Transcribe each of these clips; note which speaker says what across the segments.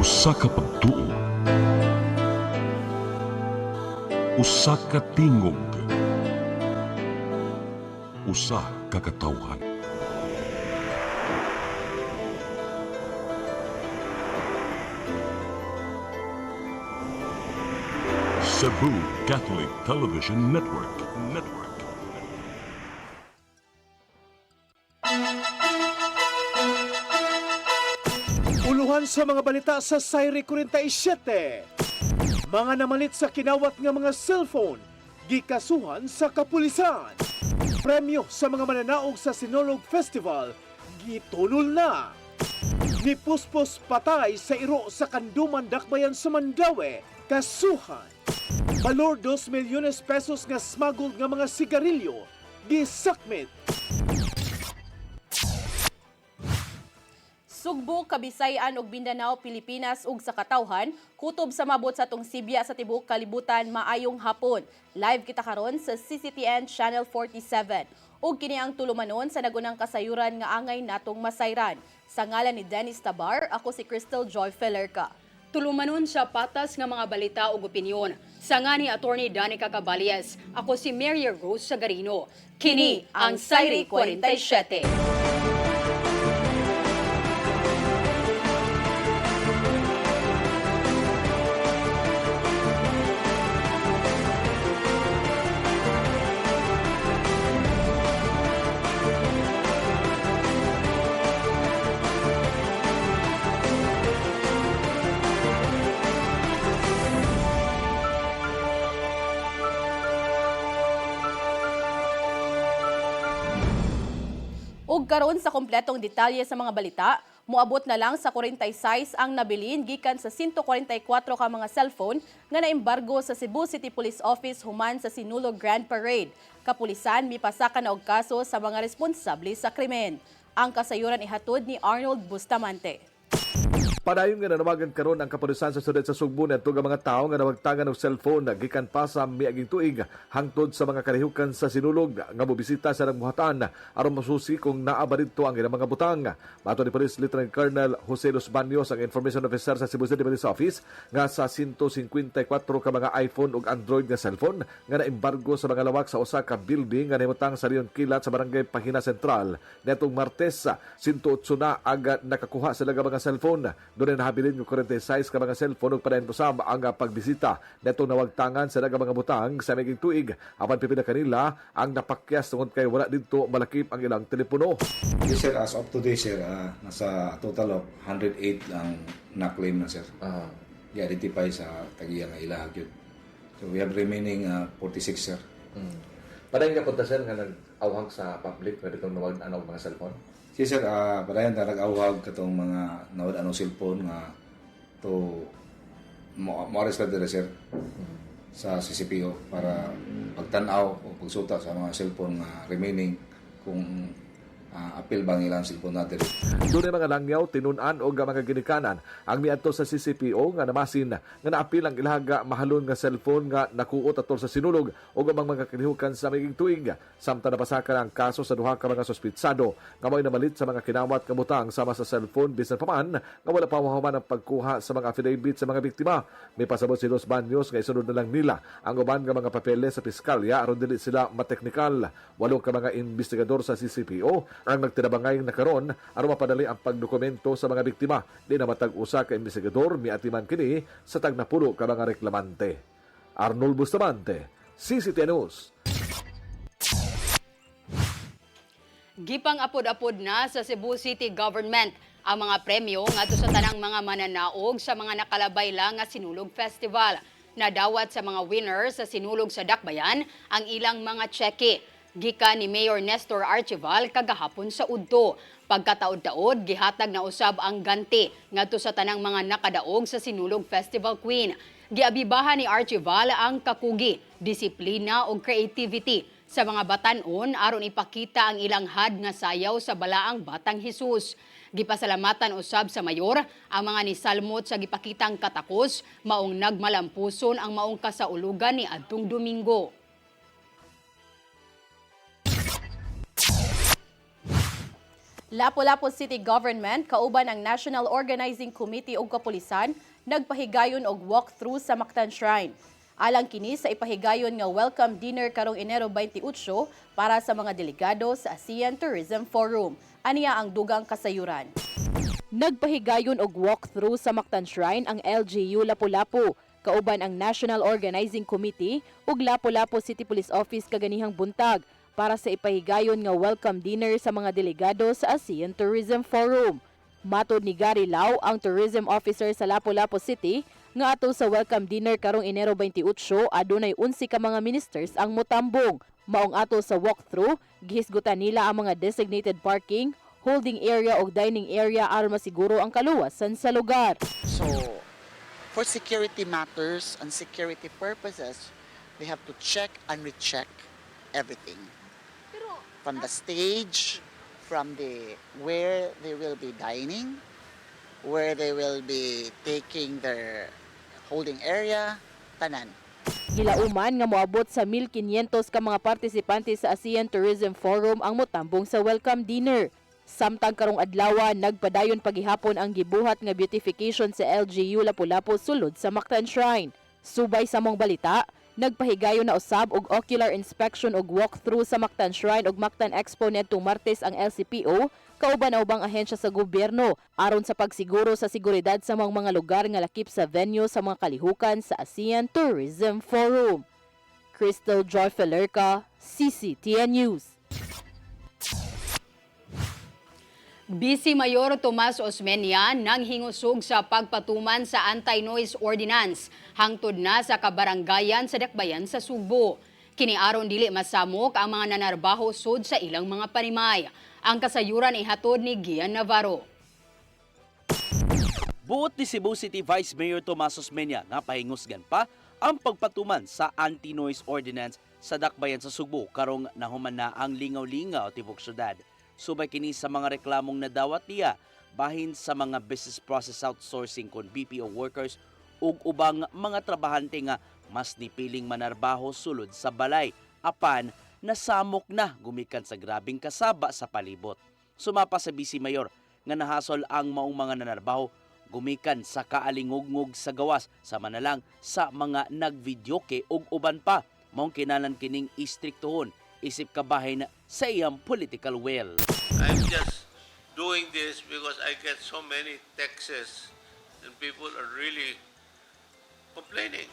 Speaker 1: Usa ka pagtuo, usa ka tingog, usa ka katawhan. Cebu Catholic Television Network.
Speaker 2: Uluhan sa mga balita sa Sayri 47. Mga namalit sa kinawat nga mga cellphone, gikasuhan sa kapulisan. Premyo sa mga mananaog sa Sinulog Festival, gitulol na. Nipuspos patay sa iro sa Kanduman Dakbayan sa Mandaue, kasuhan. Valor 2 milyones pesos nga smuggled nga mga sigarilyo, gisakmit.
Speaker 3: Sugbo, Kabisayan ug Mindanao, Pilipinas ug sa katawhan, kutob sa mabot sa tong Sibya sa tibuok kalibutan maayong hapon. Live kita karon sa CCTN Channel 47. Ug kini ang tulumanon sa nagunang kasayuran nga angay natong masayran. Sa ngalan ni Dennis Tabar, ako si Crystal Joy Felerca.
Speaker 4: Tulumanon sa patas nga mga balita ug opinyon. Sa nga ni Attorney Danica Caballes, ako si Mary Rose Sagarino. Kini ang Sayri 47.
Speaker 3: Ug karon sa kompletong detalye sa mga balita, moabot na lang sa 46 ang nabilin gikan sa 144 ka mga cellphone nga naembargo sa Cebu City Police Office human sa Sinulog Grand Parade. Kapulisan mipasaka na og kaso sa mga responsable sa krimen. Ang kasayuran ihatod ni Arnold Bustamante.
Speaker 5: Padayon nga nanawagan karon ang kapulisan sa siyudad sa Sugbo na tuga mga tao nga nawagtangan og cellphone gikan pa sa miaging tuig hangtod sa mga kalihukan sa Sinulog nga mobisita sa nagmuhatan aron masusi kung naa ba didto ang ilang mga butang. Mato ni Police Lieutenant Colonel Jose Los Baños, ang Information Officer sa Cebu City Police Office, nga sa 154 ka mga iPhone ug Android nga cellphone nga naembargo sa mga lawak sa usa ka building nga nahimutang sa Leon Kilat sa Barangay Pahina Central. Netong Martes, 108 na aga nakakuha sila nga mga cellphone. Doon na nahabilin ng 46 ka mga cellphone ug padayon usab ang pagbisita netong nawagtangan sa daghang mga butang sa maging tuig. Apan pipila kanila ang napakyas tungod kay wala didto malakip ang ilang telepono.
Speaker 6: Yes, sir, as of today, sir, nasa total of 108 ang na-claim na, sir. I-identify sa tagiya nga ilahag yun. So we have remaining 46, sir.
Speaker 5: Padayon ka punta sir nga nag-awhang sa public nga ditong nawag-ano mga cellphone.
Speaker 6: Yes, sir, padayon na nag-awhag katong mga nawad anong cellphone nga to mo-arrest ka dire, sir, sa CCPO para pagtanaw o pagsuta sa mga cellphone nga remaining kung apil bang ilang cellphone natin.
Speaker 5: Doon mga langyaw, tinun-an o mga ginikanan ang miadto sa CCPO nga namasin nga naapil ang ilaga mahalon nga cellphone nga nakuot atol sa Sinulog o gamang mga kalihukan sa maging tuig. Samtang napasakan ang kaso sa duha ka mga sospitsado nga may namalit sa mga kinawat nga butang sama sa cellphone bisan pa man nga wala pa mahuman ang pagkuha sa mga affidavit sa mga biktima. May pasabot si Los Baños nga isunod na lang nila ang uban nga mga papeles sa piskalya aron dili sila mateknikal. 8 ka mga investigador sa CCPO ang nagtinabangay na karon aron mapadali ang pagdokumento sa mga biktima. Di na matag usa ka investigador miatiman kini sa tagnapulo ka mga reklamante. Arnold Bustamante, CCTN News.
Speaker 4: Gipang apod-apod na sa Cebu City Government ang mga premyo ngadto sa tanang mga mananaog sa mga nakalabay lang nga Sinulog Festival. Nadawat sa mga winners sa Sinulog sa Dakbayan ang ilang mga cheque. Gikan ni Mayor Nestor Archival kagahapon sa Udto. Pagkataod-taod, gihatag na usab ang ganti ngadto sa tanang mga nakadaog sa Sinulog Festival Queen. Giabibahan ni Archival ang kakugi, disiplina ug creativity sa mga batan-on aron ipakita ang ilang had nga sayaw sa balaang Batang Hesus. Gipasalamatan usab sa mayor ang mga nisalmot sa gipakitang katakos maong nagmalampuson ang maong kasaulugan ni adtong Domingo.
Speaker 3: Lapu-Lapu City Government kauban ang National Organizing Committee ug kapulisan nagpahigayon og walkthrough sa Mactan Shrine. Alang kini sa ipahigayon nga welcome dinner karong Enero 28 para sa mga delegado sa ASEAN Tourism Forum. Aniya ang dugang kasayuran. Nagpahigayon og walkthrough sa Mactan Shrine ang LGU Lapu-Lapu, kauban ang National Organizing Committee ug Lapu-Lapu City Police Office kaganihang buntag para sa ipahigayon nga welcome dinner sa mga delegado sa ASEAN Tourism Forum. Matod ni Gary Lau, ang tourism officer sa Lapu-Lapu City, nga ato sa welcome dinner karong Enero 28, adunay 11 ka mga ministers ang motambong. Maong ato sa walkthrough, gihisgutan nila ang mga designated parking, holding area o dining area aron masiguro ang kaluwasan sa lugar.
Speaker 7: So, for security matters and security purposes, we have to check and recheck everything. From the stage, from the where they will be dining, where they will be taking their holding area, tanan.
Speaker 3: Gilauman nga moabot sa 1,500 ka mga partisipante sa ASEAN Tourism Forum ang motambong sa welcome dinner. Samtang karong adlaw nagpadayon pagihapon ang gibuhat nga beautification sa LGU Lapu-Lapu sulod sa Mactan Shrine. Subay sa mong balita, nagpahigayon na usab og ocular inspection og walkthrough sa Mactan Shrine ug Mactan Expo nitong Martes ang LCPO kauban na ubang ahensya sa gobyerno aron sa pagsiguro sa seguridad sa mga lugar nga lakip sa venue sa mga kalihukan sa ASEAN Tourism Forum. Crystal Joy Felerca, CCTN News.
Speaker 4: Vice Mayor Tomas Osmeña nang hingusog sa pagpatuman sa anti-noise ordinance hangtod na sa kabarangayan sa Dakbayan sa Sugbo. Kiniaron dili masamok ang mga nanarbaho sud sa ilang mga panimay. Ang kasayuran ihatod ni Gian Navarro.
Speaker 8: Buot ni Cebu City Vice Mayor Tomas Osmeña nga pahingusgan pa ang pagpatuman sa anti-noise ordinance sa Dakbayan sa Sugbo karong nahuman na ang lingaw-lingaw tibok syudad. Subay kini sa mga reklamong nadawat niya bahin sa mga business process outsourcing kon BPO workers ug ubang mga trabahante nga mas nipiling manarbaho sulod sa balay apan nasamok na gumikan sa grabing kasaba sa palibot. Sumapa sa Vice Mayor nga nahasol ang maong mga nanarbaho gumikan sa kaalingugngog sa gawas sama na lang sa mga nagvideoke ug uban pa maong kinalan kining istriktohon isip kabahin sa iyang political will.
Speaker 9: I'm just doing this because I get so many texts and people are really complaining.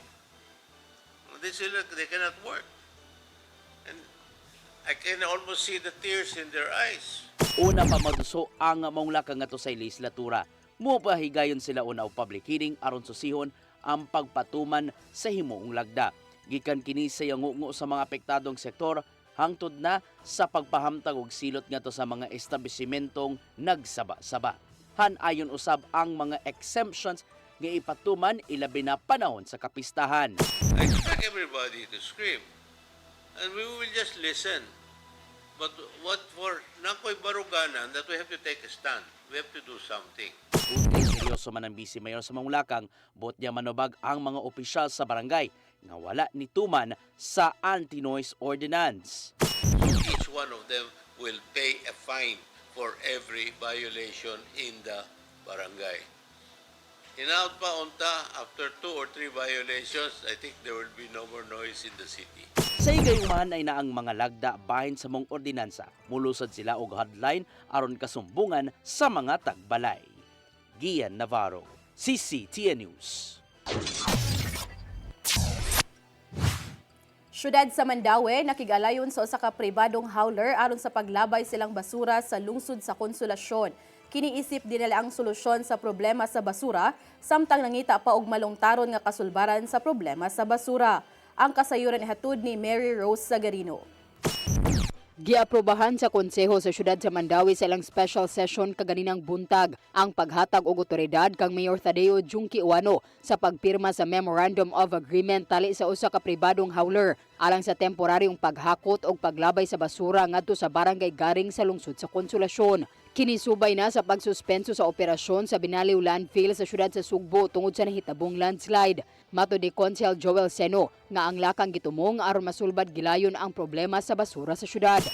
Speaker 9: They say that they cannot work. And I can almost see the tears in their eyes.
Speaker 8: Una pa maduso ang maong lakang nga to sa legislatura. Mupahigayon sila una og public hearing aron susihon ang pagpatuman sa himuong lagda. Gikan kini sa yangungo sa mga apektadong sektor hangtod na sa pagpahamtag og silot nga to sa mga establishmentong nagsaba-saba. Han-ayon usab ang mga exemptions nga ipatuman ilabi na panahon sa kapistahan.
Speaker 9: I expect everybody to scream. And we will just listen. But what for nakoy baruganan that we have to take a stand. We have to do something.
Speaker 8: Kung seryoso man ang Vice Mayor sa Mamulakang, buot niya manubag ang mga opisyal sa barangay nga wala nituman sa anti-noise ordinance.
Speaker 9: So each one of them will pay a fine for every violation in the barangay. Hinaut pa unta, after 2 or 3 violations, I think there will be no more noise in the city.
Speaker 8: Sa igayuman ay na ang mga lagda bahin sa mong ordinansa. Mulusad sila og hotline aron kasumbungan sa mga tagbalay. Gian Navarro, CCTN News.
Speaker 3: Syudad sa Mandaue nakigalayon sa usa ka pribadong hauler aron sa paglabay silang basura sa lungsod sa Konsolasyon. Kiniisip din nila ang solusyon sa problema sa basura samtang nangita pa og malungtaron nga kasulbaran sa problema sa basura. Ang kasayuran ihatod ni Mary Rose Sagarino.
Speaker 10: Giaprobahan sa Konseho sa Syudad sa Mandaue sa ilang special session kaganinang buntag ang paghatag og otoridad kang Mayor Tadeo Junki Uano sa pagpirma sa Memorandum of Agreement tali sa usa ka pribadong hauler alang sa temporaryong paghakot og paglabay sa basura ngadto sa barangay Garing sa lungsod sa Konsolasyon. Kinisubay na sa pagsuspenso sa operasyon sa Binaliw Landfill sa syudad sa Sugbo tungod sa nahitabong landslide. Mato ni Consel Joel Seno nga ang lakang gitumong aron masulbad gilayon ang problema sa basura sa syudad.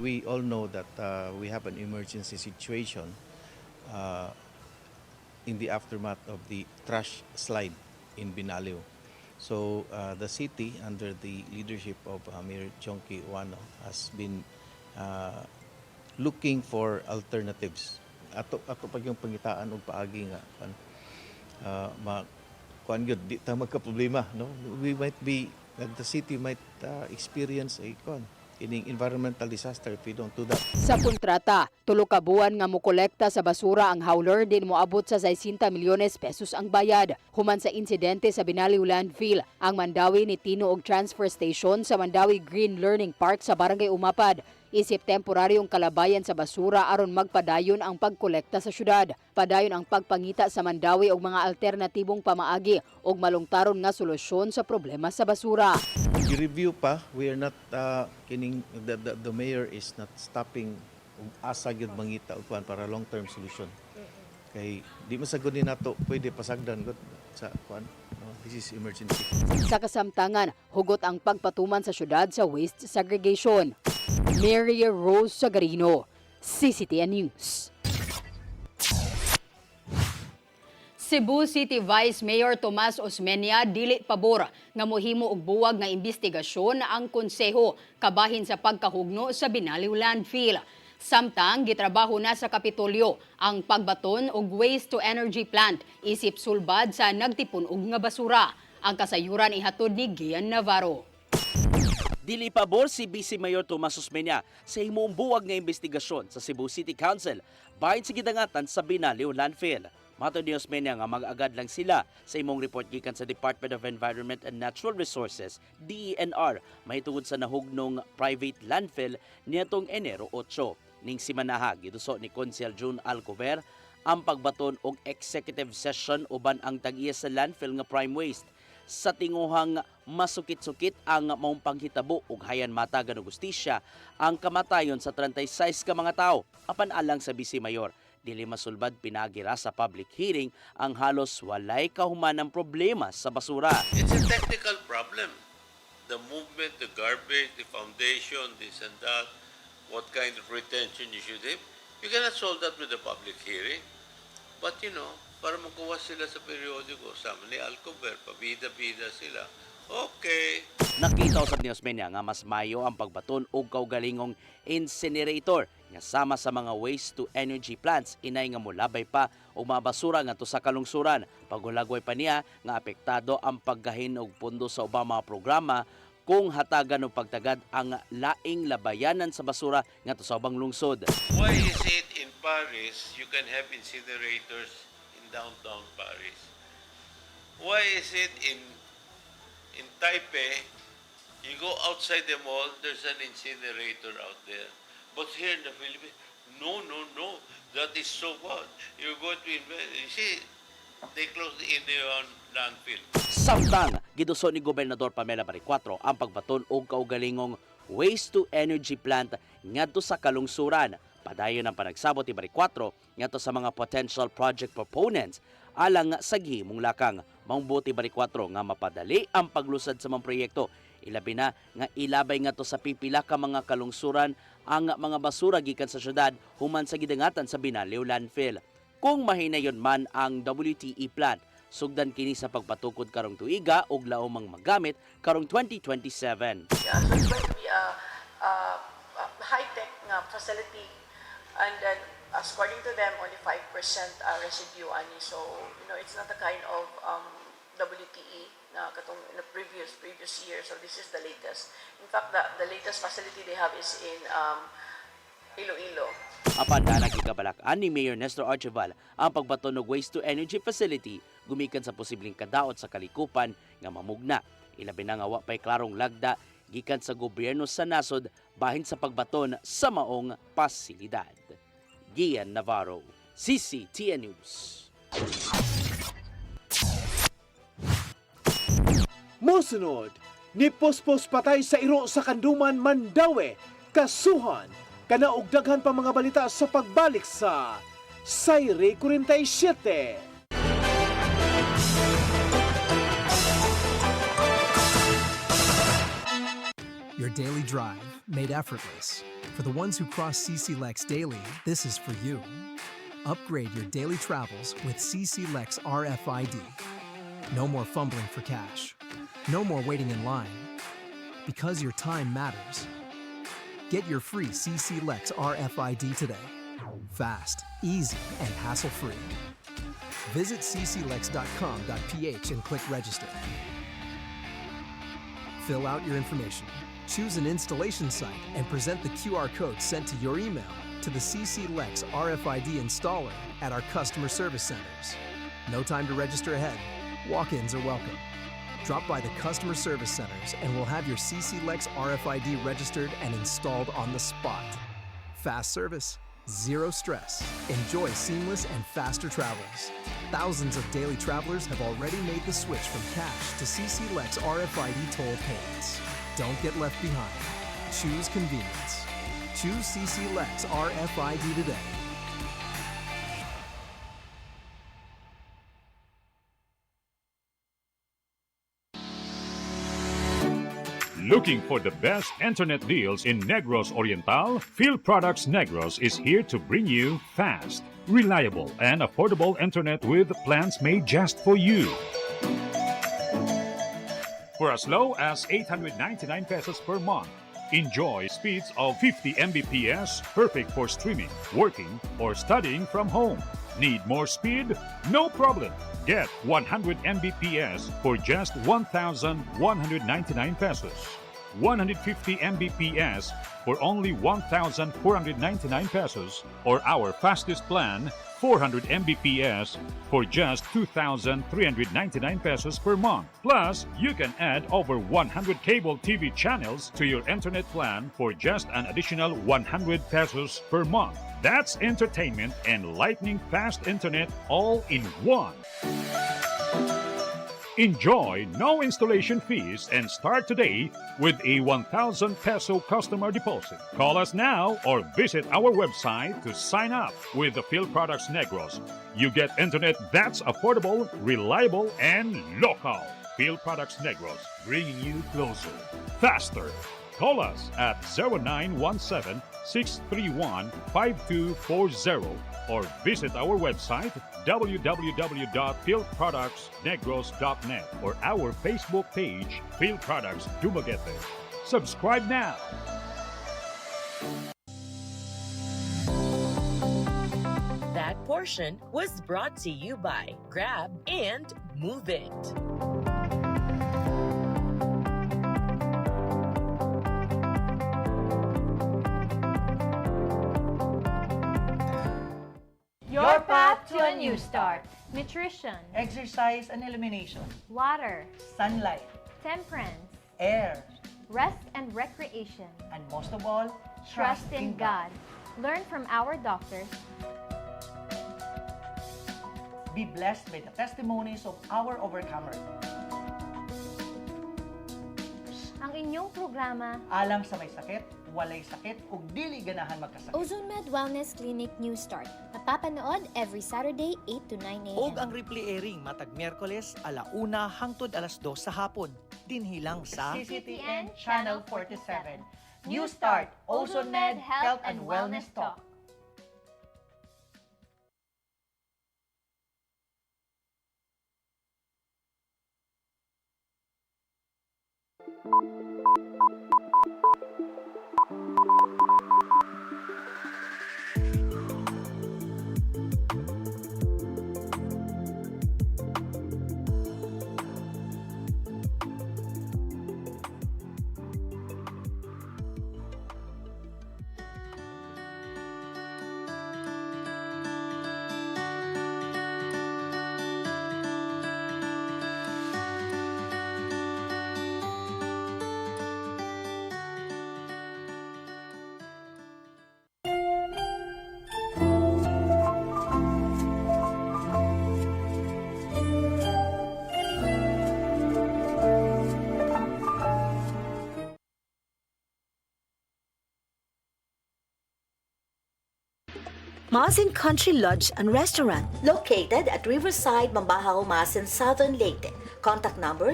Speaker 11: We all know that we have an emergency situation in the aftermath of the trash slide in Binaliw. So the city, under the leadership of Mayor Chonky Uwano, has been looking for alternatives. Ato pag yung pangitaan og paagi nga kuan gyud di ta magka-problema, no? We might be the city might experience a kining environmental disaster if we don't do that.
Speaker 10: Sa kontrata, 3 ka buwan nga mokolekta sa basura ang hauler din moabot sa 60 milyones pesos ang bayad. Human sa insidente sa Binaliw Landfill, ang Mandawi ni Tino og transfer station sa Mandawi Green Learning Park sa Barangay Umapad. Isip temporaryong kalabayan sa basura aron magpadayon ang pagkolekta sa syudad. Padayon ang pagpangita sa Mandawi og mga alternatibong pamaagi og malungtaron nga solusyon sa problema sa basura.
Speaker 11: I-review pa, we are not the mayor is not stopping asa gyud mangita og kuan para long term solution. Kay di masagod ni nato pwede pasagdan gud sa kuan. No, this is emergency.
Speaker 10: Sa kasamtangan, hugot ang pagpatuman sa syudad sa waste segregation. Mary Rose Sagarino, CCTN News.
Speaker 4: Cebu City Vice Mayor Tomas Osmeña dili pabor nga mohimo og buwag nga investigasyon ang konseho kabahin sa pagkahugno sa Binaliw Landfill. Samtang gitrabaho na sa Kapitolyo ang pagbaton og waste to energy plant isip sulbad sa nagtipon og nga basura. Ang kasayuran ihatod ni Gian Navarro.
Speaker 8: Dili pabor si Vice Mayor Tomas Osmeña sa himong buwag nga investigasyon sa Cebu City Council bahin sa gidangatan sa Binaliw Landfill. Mato ni Osmeña nga mag-agad lang sila sa imong report gikan sa Department of Environment and Natural Resources, DENR, mahitungod sa nahugnong private landfill niadtong Enero 8. Ning simanaha giduso ni Consel June Alcover ang pagbaton og executive session uban ang tag-iya sa landfill nga prime waste. Sa tinguhang masukit-sukit ang maong panghitabo ug hayan matagan og hustisya ang kamatayon sa 36 ka mga tao apan alang sa Vice Mayor. Dili masulbad pinagira sa public hearing ang halos walay kahumanang problema sa basura.
Speaker 9: It's a technical problem. The movement, the garbage, the foundation, this and that, what kind of retention you should have. You cannot solve that with a public hearing. But para makuha sila sa periodiko, sama ni Alcover, pabida-bida sila. Okay.
Speaker 8: Nakita usab ni Osmeña nga mas mayo ang pagbaton og kaugalingong incinerator nga sama sa mga waste to energy plants inay nga molabay pa og mga basura ngadto sa kalungsuran. Pagulagway pa niya nga apektado ang paggahin og pondo sa ubang mga programa kung hatagan og pagtagad ang laing labayanan sa basura ngadto sa ubang lungsod.
Speaker 9: Why is it in Paris you can have incinerators in downtown Paris? Why is it in Taipei, you go outside the mall, there's an incinerator out there. But here in the Philippines, no, that is so bad. You're going to invest. You see, they close the Indian landfill.
Speaker 8: Samtang giduso ni Gobernador Pamela Maricuatro ang pagbaton og kaugalingong waste to energy plant ngadto sa kalungsuran. Padayon ang panagsabot ni Maricuatro ngadto sa mga potential project proponents alang sa gihimong lakang. Maungbuti Maricuatro nga mapadali ang paglusad sa mga proyekto. Ilabi na nga ilabay nga to sa pipila ka mga kalungsuran ang mga basura gikan sa syudad human sa gidangatan sa Binaliw Landfill. Kung mahinayon man ang WTE plant, sugdan kini sa pagpatukod karong tuiga og laomang magamit karong 2027.
Speaker 12: Yeah, so it's going to be a high-tech facility, and then according to them, only 5% residue ani. So, it's not the kind of WTE na katong in the previous year. So this is the latest. In fact, the latest facility they have is in Iloilo.
Speaker 8: Apan na nagikabalak-an ni Mayor Nestor Archival ang pagbaton og waste to energy facility gumikan sa posibleng kadaot sa kalikupan nga mamugna. Ilabi na nga wa pay klarong lagda gikan sa gobyerno sa nasod bahin sa pagbaton sa maong pasilidad. Gian Navarro, CCTN News.
Speaker 2: Mosunod, ni Pospos patay sa iro sa Kanduman, Mandawi, kasuhan kana og daghan pa mga balita sa pagbalik sa Sayre 47.
Speaker 13: Your daily drive made effortless. For the ones who cross CC Lex daily, this is for you. Upgrade your daily travels with CC Lex RFID. No more fumbling for cash. No more waiting in line. Because your time matters. Get your free CC Lex RFID today. Fast, easy, and hassle-free. Visit cclex.com.ph and click register. Fill out your information. Choose an installation site and present the QR code sent to your email to the CC Lex RFID installer at our customer service centers. No time to register ahead. Walk-ins are welcome. Drop by the customer service centers and we'll have your CC Lex RFID registered and installed on the spot. Fast service, zero stress. Enjoy seamless and faster travels. Thousands of daily travelers have already made the switch from cash to CC Lex RFID toll payments. Don't get left behind. Choose convenience. Choose CC Lex RFID today.
Speaker 14: Looking for the best internet deals in Negros Oriental? Field Products Negros is here to bring you fast, reliable, and affordable internet with plans made just for you. For as low as 899 pesos per month, enjoy speeds of 50 Mbps, perfect for streaming, working, or studying from home. Need more speed? No problem. Get 100 Mbps for just 1,199 pesos. 150 Mbps for only 1,499 pesos, or our fastest plan, 400 Mbps for just 2,399 pesos per month. Plus, you can add over 100 cable TV channels to your internet plan for just an additional 100 pesos per month. That's entertainment and lightning fast internet all in one. Enjoy no installation fees and start today with a 1,000 peso customer deposit. Call us now or visit our website to sign up with the Field Products Negros. You get internet that's affordable, reliable, and local. Field Products Negros, bringing you closer, faster. Call us at 0917-631-5240 or visit our website www.fieldproductsnegros.net or our Facebook page, Field Products Dumaguete. Subscribe now.
Speaker 15: That portion was brought to you by Grab and Move It.
Speaker 16: Your path to a new start.
Speaker 17: Nutrition.
Speaker 16: Exercise and elimination.
Speaker 17: Water.
Speaker 16: Sunlight.
Speaker 17: Temperance.
Speaker 16: Air.
Speaker 17: Rest and recreation.
Speaker 16: And most of all,
Speaker 17: Trust in God. Learn from our doctors.
Speaker 16: Be blessed by the testimonies of our overcomers.
Speaker 17: Ang inyong programa,
Speaker 16: Alam sa may sakit, walay sakit, ug dili ganahan magkasakit.
Speaker 18: Ozone Med Wellness Clinic New Start. Napapanood every Saturday 8 to 9 a.m.
Speaker 19: Og ang replay airing matag Miyerkules 1:00 hangtod 2:00 sa hapon. Dinhilang sa
Speaker 16: CCTN Channel 47. New Start, Ozone Med Health and Wellness Talk.
Speaker 20: Masin Country Lodge and Restaurant, located at Riverside, Mambahaw, Masin, Southern Leyte. Contact number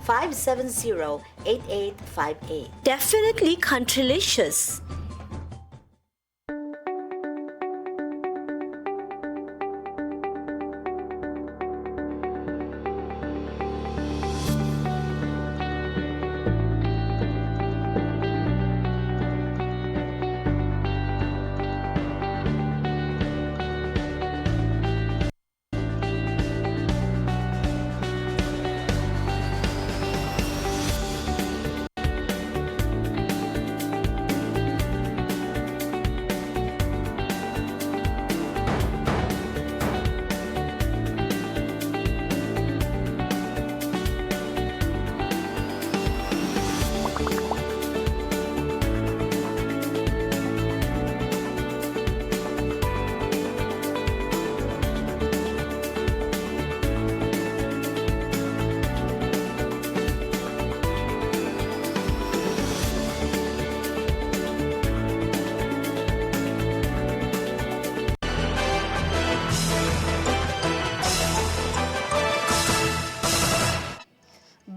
Speaker 20: 053-570-8858. Definitely countrylicious.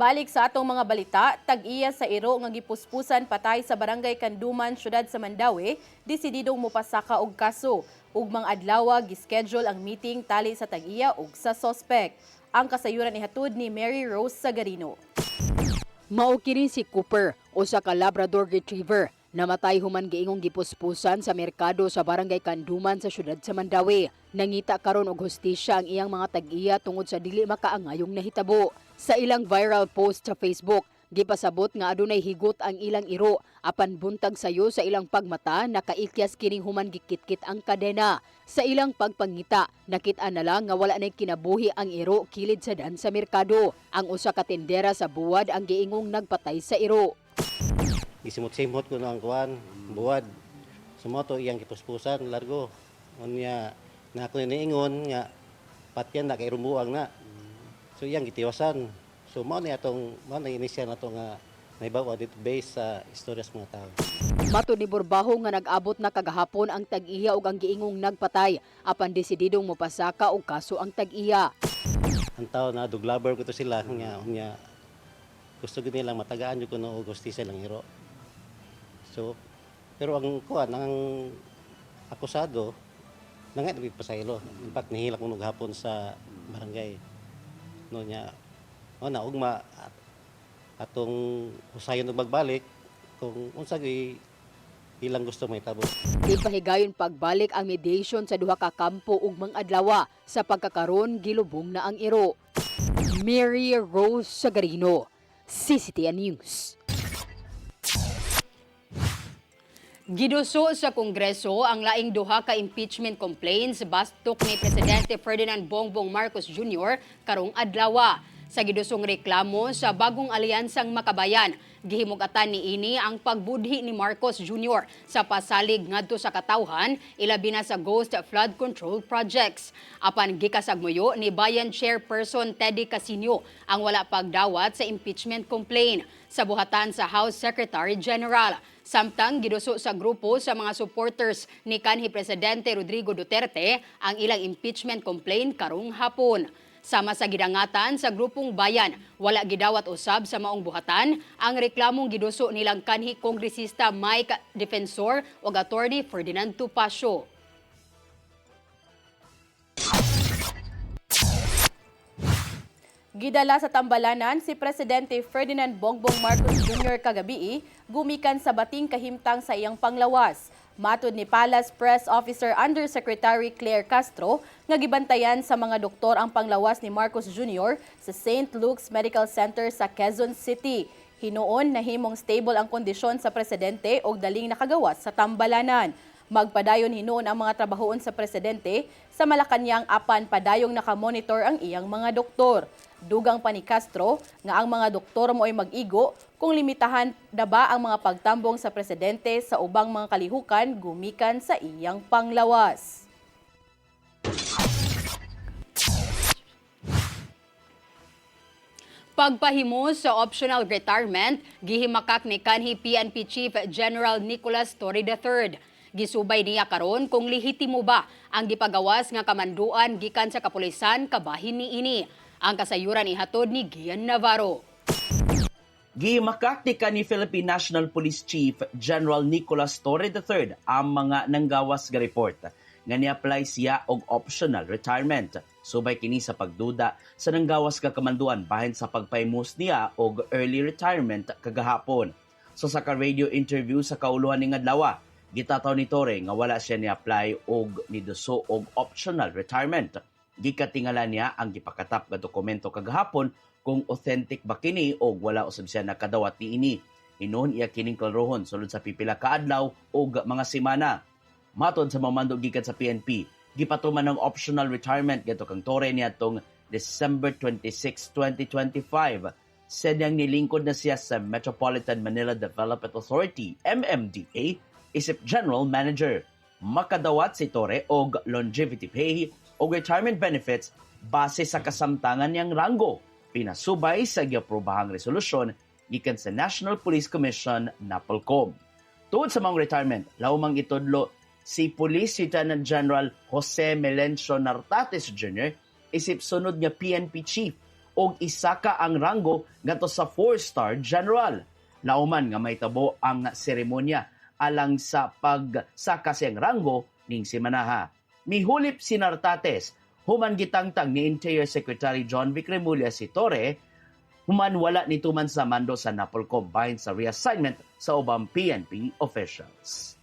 Speaker 3: Balik sa atong mga balita, tag-iya sa iro nga gipuspusan patay sa Barangay Kanduman, syudad sa Mandawi, desididong mopasaka og kaso. Ug mga adlaw gischedule ang meeting tali sa tag-iya ug sa sospek. Ang kasayuran ihatod ni Mary Rose Sagarino.
Speaker 10: Mao kini si Cooper, usa ka Labrador Retriever. Namatay human giingong gipuspusan sa merkado sa Barangay Kanduman sa syudad sa Mandawi. Nangita karon og hustisya ang iyang mga tag-iya tungod sa dili makaangayong nahitabo. Sa ilang viral post sa Facebook, gipasabot nga adunay higot ang ilang iro apan buntag sayo sa ilang pagmata nakaikyas kining human gikitkit ang kadena. Sa ilang pagpangita, nakit-an na lang nga wala nay kinabuhi ang iro kilid sa dan sa merkado. Ang usa ka tindera sa buwad ang giingong nagpatay sa iro.
Speaker 21: Gisimot-simot ko na ang kuwan, buwad. Sumoto iyang kipuspusan, largo. Unya, na ako niingon nga, patyan na kay rumbuang na. So iyang gitiwasan. So mao na inisya na ito nga naibawa dito based sa istorya sa mga tao.
Speaker 10: Mato ni Borbaho nga nag-abot na kagahapon ang tag-iya ug ang giingong nagpatay. Apan desididong mopasaka og kaso ang tag-iya.
Speaker 21: Ang tao na duglaber ko to sila nga unya gusto gid nilang matagaan jud kuno og hustisya lang iro. So pero ang kuan ang akusado nangay dili pasaylo. In fact nihilak mo hapon sa barangay. No nya na ugma atong usayon og magbalik kung unsa gyud ilang gusto may tabo.
Speaker 10: Ipahigayon pagbalik ang mediation sa duha ka kampo ug mga adlaw sa pagkakaron gilubong na ang iro. Mary Rose Sagarino, CCTN News.
Speaker 4: Giduso sa Kongreso ang laing duha ka impeachment complaints bastok ni Presidente Ferdinand Bongbong Marcos Jr. karong adlaw. Sa gidusong reklamo sa bagong alyansang Makabayan, gihimug-atan niini ang pagbudhi ni Marcos Jr. sa pasalig ngadto sa katawhan ilabi na sa ghost flood control projects. Apan gikasagmuyo ni Bayan Chairperson Teddy Casino ang wala pagdawat sa impeachment complaint sa buhatan sa House Secretary General. Samtang giduso sa grupo sa mga supporters ni kanhi Presidente Rodrigo Duterte ang ilang impeachment complaint karong hapon. Sama sa gidangatan sa grupong Bayan, wala gidawat usab sa maong buhatan ang reklamong giduso nilang kanhi Kongresista Mike Defensor ug Attorney Ferdinand Tupacio.
Speaker 3: Gidala sa tambalanan si Presidente Ferdinand Bongbong Marcos Jr. kagabi gumikan sa bating kahimtang sa iyang panglawas. Matud ni Palace Press Officer Undersecretary Claire Castro nga gibantayan sa mga doktor ang panglawas ni Marcos Jr. sa St. Luke's Medical Center sa Quezon City. Hinuon na himong stable ang kondisyon sa presidente og daling nakagawas sa tambalanan. Magpadayon hinuon ang mga trabahoon sa presidente sa Malacañang apan padayong nakamonitor ang iyang mga doktor. Dugang pa ni Castro nga ang mga doktor mo ay mag-igo kung limitahan na ba ang mga pagtambong sa presidente sa ubang mga kalihukan gumikan sa iyang panglawas.
Speaker 4: Pagpahimo sa optional retirement, gihimakak ni kanhi PNP Chief General Nicolas Torre III. Gisubay niya karon kung lehitimo ba ang gipagawas nga kamanduan gikan sa kapulisan kabahin niini. Ang kasayuran ihatod ni Gian Navarro.
Speaker 8: Gimakaktika ni Philippine National Police Chief General Nicolas Torre III ang mga nanggawas nga report nga ni-apply siya og optional retirement. Subay kini sa pagduda sa nanggawas nga kamanduan bahin sa pagpaimus niya og early retirement kagahapon. So sa ka-radio interview sa kauluhan ning adlaw, gitataw ni Torre nga wala siya ni-apply og niduso og optional retirement. Gikatingala niya ang gipakatap nga dokumento kagahapon kung authentic ba kini o wala usab siya nakadawat niini. Hinuon iya kining klarohon sulod sa pipila ka adlaw o mga semana. Matod sa mamando gikan sa PNP, gipatuman ng optional retirement gato kang Torre niadtong December 26, 2025. Sadyang nilingkod na siya sa Metropolitan Manila Development Authority, MMDA, isip General Manager. Makadawat si Torre og longevity pay o retirement benefits base sa kasamtangan niyang ranggo. Pinasubay sa giaprobahang resolusyon gikan sa National Police Commission NAPOLCOM. Tungod sa mga retirement, lawmang itudlo si Police Lieutenant General Jose Melencio Nartates Jr. isip sunod nga PNP Chief og isa ka ang ranggo ngadto sa 4-star General. Lauman nga may tabo ang seremonya alang sa pagsaka siyang ranggo ning semanaha. Mihulip si Nartates human gitangtang ni Interior Secretary John Vic Remulla si Torre, human wala nituman sa mando sa NAPOLCOM bahin sa reassignment sa ubang PNP officials.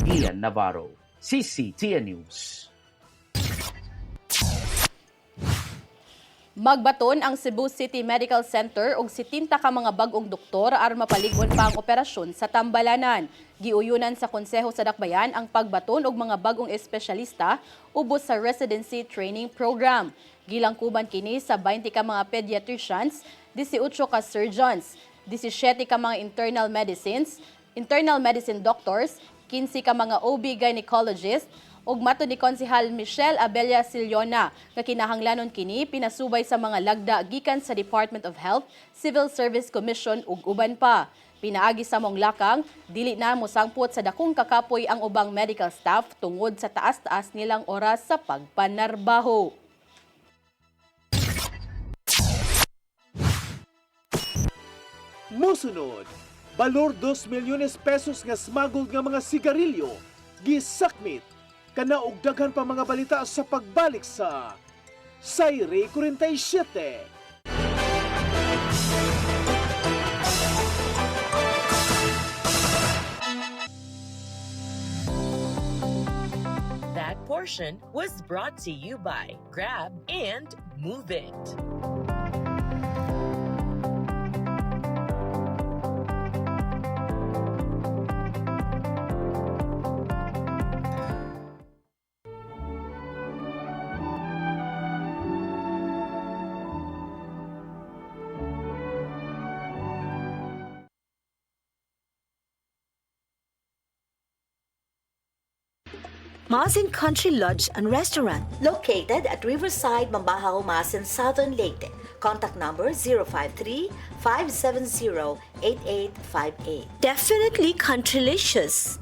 Speaker 8: Gian Navarro, CCTN News.
Speaker 3: Magbaton ang Cebu City Medical Center og 70 ka mga bag-ong doktor aron mapalig-on pa ang operasyon sa Tambalanan. Giuyunan sa Konseho sa Dakbayan ang pagbaton og mga bag-ong espesyalista ubos sa residency training program. Gilangkuban kini sa 20 ka mga pediatricians, 18 ka surgeons, 17 ka mga internal medicine doctors, 15 ka mga OB gynecologists, ug mato ni Konsehal Michelle Abella Siliona nga kinahanglanon kini pinasubay sa mga lagda gikan sa Department of Health, Civil Service Commission ug uban pa. Pinaagi sa mong lakang, dili na mosangpot sa dakong kakapoy ang ubang medical staff tungod sa taas-taas nilang oras sa pagpanarbaho.
Speaker 2: Mosunod, balor 2 milyones pesos nga smuggled nga mga sigarilyo gisakmit kana og daghan pa mga balita sa pagbalik sa Sayre 47.
Speaker 15: That portion was brought to you by Grab and Move It.
Speaker 20: Masin Country Lodge and Restaurant, located at Riverside, Mambahaw, Masin, Southern Leyte. Contact number 053-570-8858. Definitely countrylicious.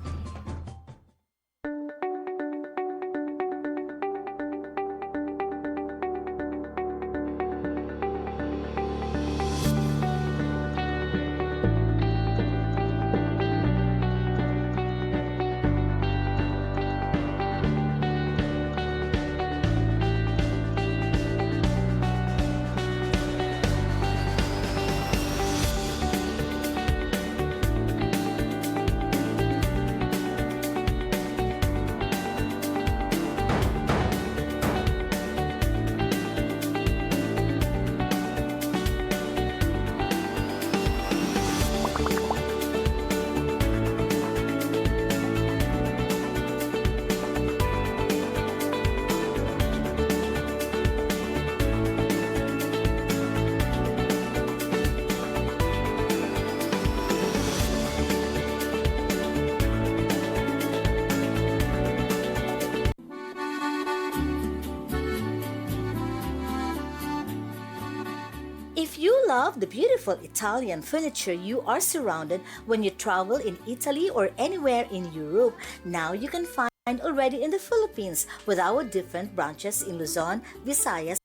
Speaker 20: love the beautiful Italian furniture you are surrounded when you travel in Italy or anywhere in Europe, now you can find already in the Philippines with our different branches in Luzon, Visayas,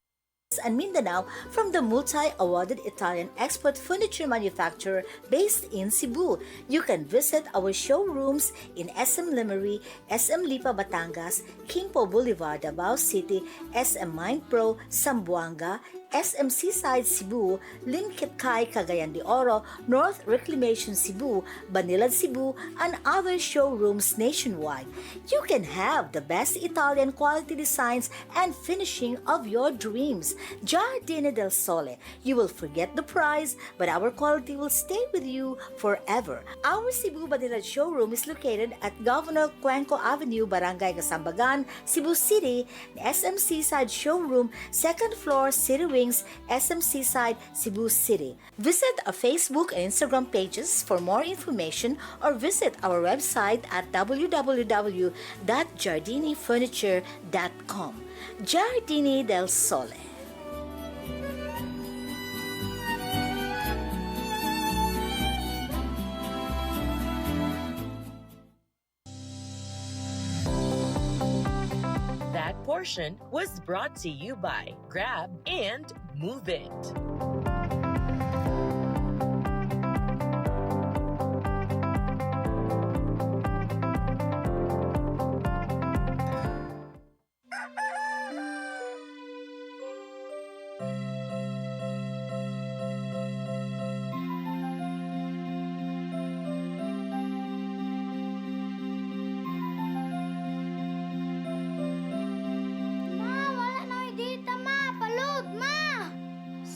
Speaker 20: and Mindanao from the multi-awarded Italian export furniture manufacturer based in Cebu. You can visit our showrooms in SM Lemery, SM Lipa Batangas, Kimpo Boulevard, Davao City, SM Mind Pro, Zamboanga, SM Seaside Cebu, Linkitcay, Cagayan de Oro, North Reclamation Cebu, Banilad Cebu, and other showrooms nationwide. You can have the best Italian quality designs and finishing of your dreams. Giardini del Sole. You will forget the price, but our quality will stay with you forever. Our Cebu Banilad showroom is located at Governor Cuenco Avenue, Barangay Kasambagan, Cebu City. The SM Seaside showroom, second floor, City Wings, SM Seaside, Cebu City. Visit our Facebook and Instagram pages for more information or visit our website at www.giardinifurniture.com. Giardini del Sole.
Speaker 15: That portion was brought to you by Grab and Move It.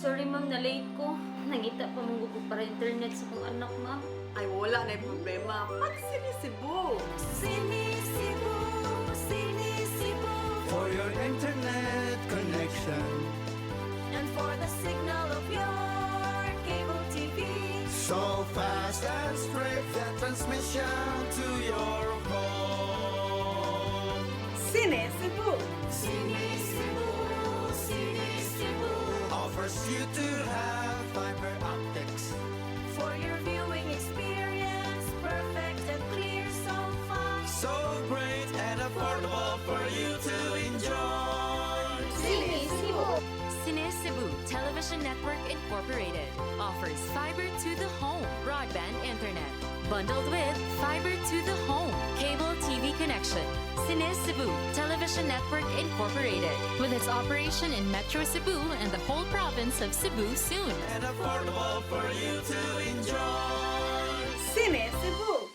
Speaker 1: Sorry ma'am, na-late ko. Nangita pa mong gusto para internet sa kong anak ma'am.
Speaker 22: Ay, wala na yung problema. Pag Sinisibu!
Speaker 23: Sinisibu, Sinisibu. For your internet connection. And for the signal of your cable TV. So fast and straight the transmission to your home.
Speaker 22: Sinisibu!
Speaker 23: Sinisibu, Sinisibu. Offers you to have fiber optics. For your viewing experience, perfect and clear so far. So great and affordable for you to enjoy. Sinisibu.
Speaker 24: Sinisibu Television Network Incorporated offers fiber to the home broadband internet bundled with fiber to the home cable TV connection. Sinisibu Television Network Incorporated with its operation in Metro Cebu and the whole province of Cebu soon.
Speaker 23: And affordable for you to enjoy.
Speaker 22: Sinisibu!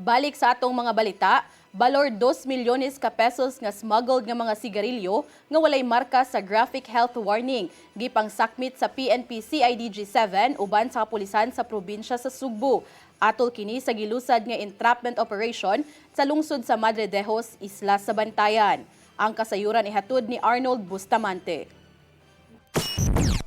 Speaker 3: Balik sa atong mga balita, balor 2 milyones ka pesos nga smuggled nga mga sigarilyo nga walay marka sa graphic health warning. Gipang sakmit sa PNP CIDG 7 uban sa kapulisan sa probinsya sa Sugbo. Atol kini sa gilusad nga entrapment operation sa lungsod sa Madre Dejos, Isla sa Bantayan. Ang kasayuran ihatod ni Arnold Bustamante.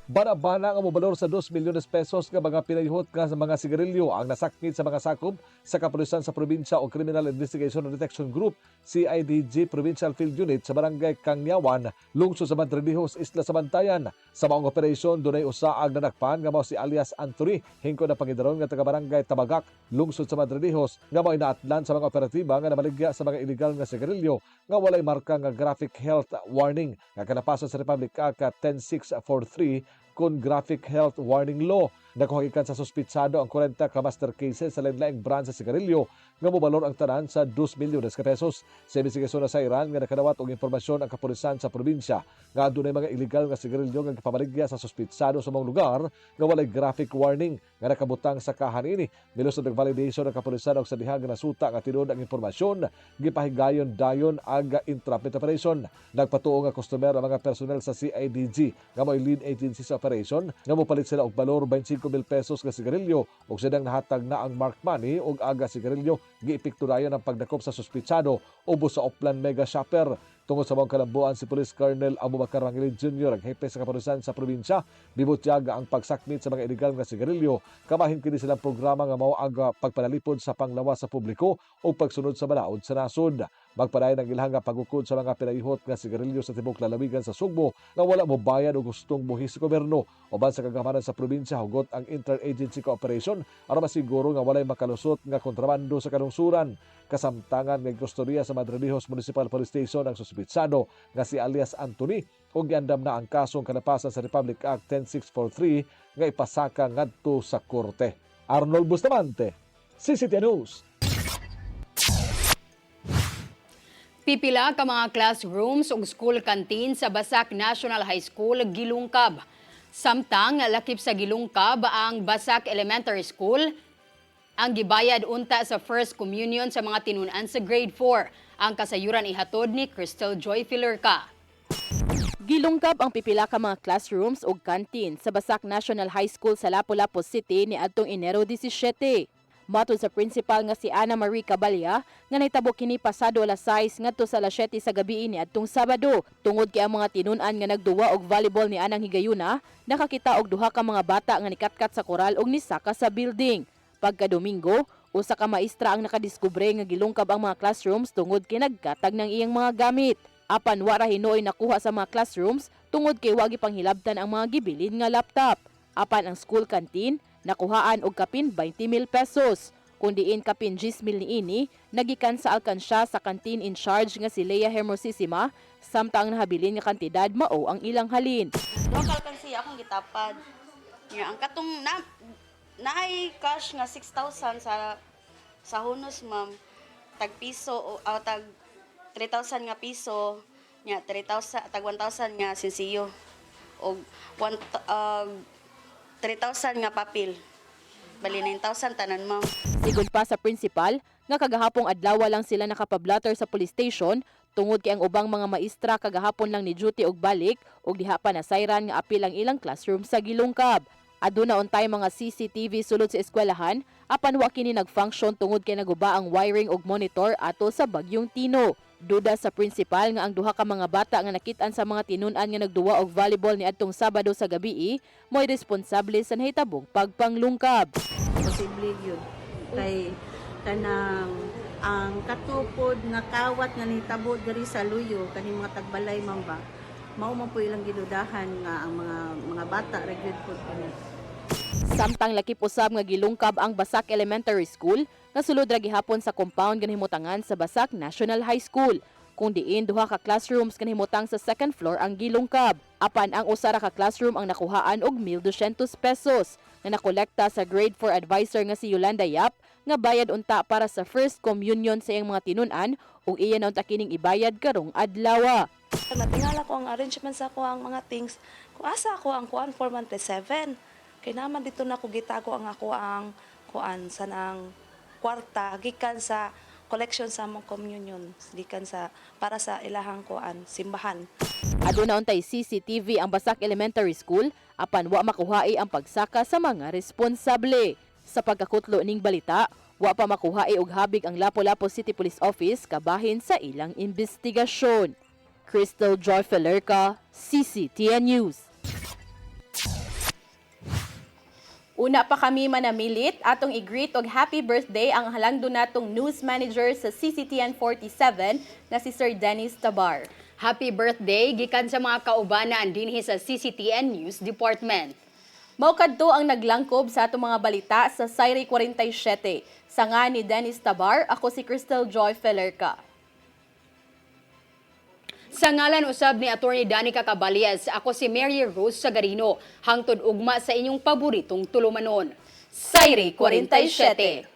Speaker 5: Bana-bana ang mobalor sa 2 milyones pesos nga mga pinayuhot nga sa mga sigarilyo ang nasakmit sa mga sakop sa kapulisan sa probinsya o Criminal Investigation and Detection Group CIDG Provincial Field Unit sa barangay Kangyawan, lungsod sa Madre Dejos, Isla sa Bantayan. Sa maong operasyon dunay usaag na nakpan nga mao si alias Anthony, hingko na pangidaron nga taga barangay Tabagak, lungsod sa Madre Dejos, nga mao inaatlan sa mga operatiba nga namaligya sa mga illegal nga sigarilyo nga walay marka nga graphic health warning nga kanapason sa Republic Act 10643 kun graphic health warning law. Nakuhagikan sa suspitsado ang 40 ka master cases sa lain-laing brand sa sigarilyo nga mobalor ang tanan sa 2 milyones ka pesos. Sa investigasyon na sa Iran nga nakadawat og impormasyon ang kapulisan sa probinsya nga adunay mga illegal nga sigarilyo nga gipabaligya sa suspitsado sa mga lugar nga walay graphic warning nga nakabutang sa kahan ini. Milusod ang validation ng kapulisan og sa dihang nga nasuta nga tinuod ang impormasyon gipahigayon dayon aga entrapment operation. Nagpatuo nga customer ang mga personnel sa CIDG nga mo'y lead agency sa operation nga mopalit sila og balor 25,000 pesos nga sigarilyo ug sidang nahatag na ang mark money ug aga sigarilyo giipikturayon ang pagdakop sa suspitsado ubos sa Oplan Mega Shopper. Tungod sa mga kalambuan, si Police Colonel Abubakar Rangilid Jr., ang hepe sa kapulisan sa probinsya, bibutyaga ang pagsakmit sa mga illegal nga sigarilyo. Kamahin kini silang programa nga mao ang pagpanalipod sa panglawas sa publiko o pagsunod sa balaod sa nasod. Magpadayon ang ilahang pagukod sa mga pinayihot nga sigarilyo sa tibok lalawigan sa Sugbo nga wala mo bayad o gustong buhis sa gobyerno. Uban sa kagamanan sa probinsya, hugot ang interagency cooperation para masiguro nga walay makalusot nga kontrabando sa kanungsuran. Kasamtangan ng kustorya sa Madridejos Municipal Police Station ang suspitsado nga si alias Anthony o giandam na ang kasong kalapasan sa Republic Act 10643 nga ipasaka ngadto sa korte. Arnold Bustamante, CCTV News.
Speaker 4: Pipila ka mga classrooms ug school canteen sa Basak National High School gilungkab. Samtang lakip sa gilungkab ang Basak Elementary School, ang gibayad unta sa First Communion sa mga tinunan sa grade 4. Ang kasayuran ihatod ni Crystal Joy Filerca.
Speaker 3: Gilungkab ang pipila ka mga classrooms ug canteen sa Basak National High School sa Lapu-Lapu City ni adtong Enero 17. Matod sa principal nga si Ana Marie Cabalya, nga nahitabo kini pasado alas 6 ngadto sa alas 7 sa gabi ni adtong Sabado. Tungod kay ang mga tinunan nga nagduwa og volleyball ni anang higayuna, nakakita og duha ka mga bata nga nikatkat sa koral ug nisaka sa building. Pagka Domingo, usa ka maestra ang nakadiskubre nga gilungkab ang mga classrooms tungod kay nagkatag ng iyang mga gamit. Apan wara hinoy nakuha sa mga classrooms tungod kay wagi panghilabtan ang mga gibilin nga laptop. Apan ang school canteen nakuhaan og kapin 20,000 pesos. Kundiin kapin 10,000 niini nagikan sa alkansya sa canteen in charge nga si Leia Hermosissima, samtang nahabilin nga kantidad mao ang ilang halin.
Speaker 6: Local kansiya akong gitapad. Nga ang katong naay cash nga 6,000 sa hunos, ma'am. Tag piso o tag 3,000 nga piso, nya 3,000 tag 1,000 nga sinsiyo. Og 3,000 nga papel. Bali 9,000 tanan, ma'am.
Speaker 3: Sigon pa sa principal, nga kagahapong adlaw lang sila nakapablatter sa police station tungod kay ang ubang mga maestra kagahapon lang ni duty og balik og diha pa nasayran nga apil ang ilang classroom sa gilungkab. Aduna untay mga CCTV sulod sa eskwelahan, apan wa kini nagfunction tungod kay naguba ang wiring og monitor ato sa bagyong Tino. Duda sa principal nga ang duha ka mga bata nga nakit-an sa mga tinunan nga nagduwa og volleyball ni adtong Sabado sa gabii mo'y responsable sa nahitabong pagpanglungkab.
Speaker 7: Posible yun. Kay kanang ang katupod nga kawat nga nitabo diri sa luyo kaning mga tagbalay man ba. Mao man po ilang gidudahan nga ang mga bata regular po.
Speaker 3: Samtang lakip usab nga gilungkab ang Basak Elementary School nga sulod ra gihapon sa compound nga nahimutangan sa Basak National High School. Kung diin duha ka classrooms nga nahimutang sa second floor ang gilungkab. Apan ang usa ra ka classroom ang nakuhaan og 1,200 pesos nga nakolekta sa grade 4 advisor nga si Yolanda Yap nga bayad unta para sa First Communion sa iyang mga tinunan ug iya na unta kining ibayad karong adlaw.
Speaker 9: Natingala ko ang arrangement sa ko ang mga things. Kung asa ako ang kuan for month 7. Kay naman dito na ko gitago ang ako ang kuan sa nang kwarta gikan sa collection sa among communion gikan sa para sa ilahang kuan simbahan.
Speaker 3: Aduna untay CCTV ang Basak Elementary School apan wa makuhai ang pagsaka sa mga responsable. Sa pagkakutlo ning balita, wa pa makuhai og habig ang Lapu-Lapu City Police Office kabahin sa ilang investigasyon. Crystal Joy Filerca, CCTN News. Una pa kami manamilit atong i-greet og happy birthday ang halangdo natong news manager sa CCTN 47 na si Sir Dennis Tabar.
Speaker 4: Happy birthday gikan sa mga kaubanan dinhi sa CCTN News Department.
Speaker 3: Mao kadto ang naglangkob sa atong mga balita sa Sayri 47. Sa nga ni Dennis Tabar, ako si Crystal Joy Filerca.
Speaker 4: Sa ngalan usab ni Attorney Danica Cabalias, ako si Mary Rose Sagarino, hangtod ugma sa inyong paboritong tulumanon. Sayri 47.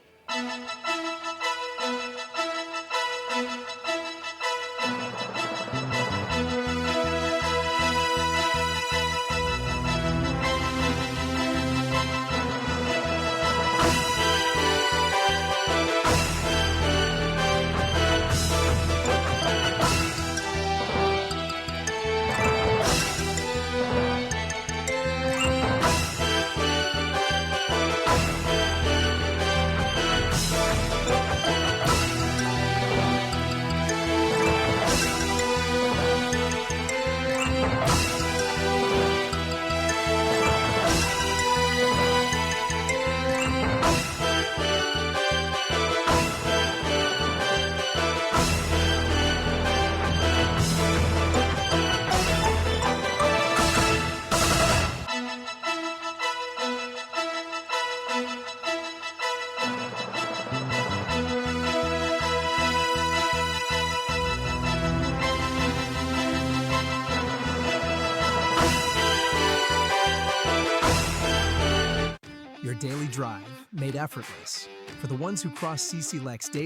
Speaker 11: daily drive made effortless. For the ones who cross CC Lex daily,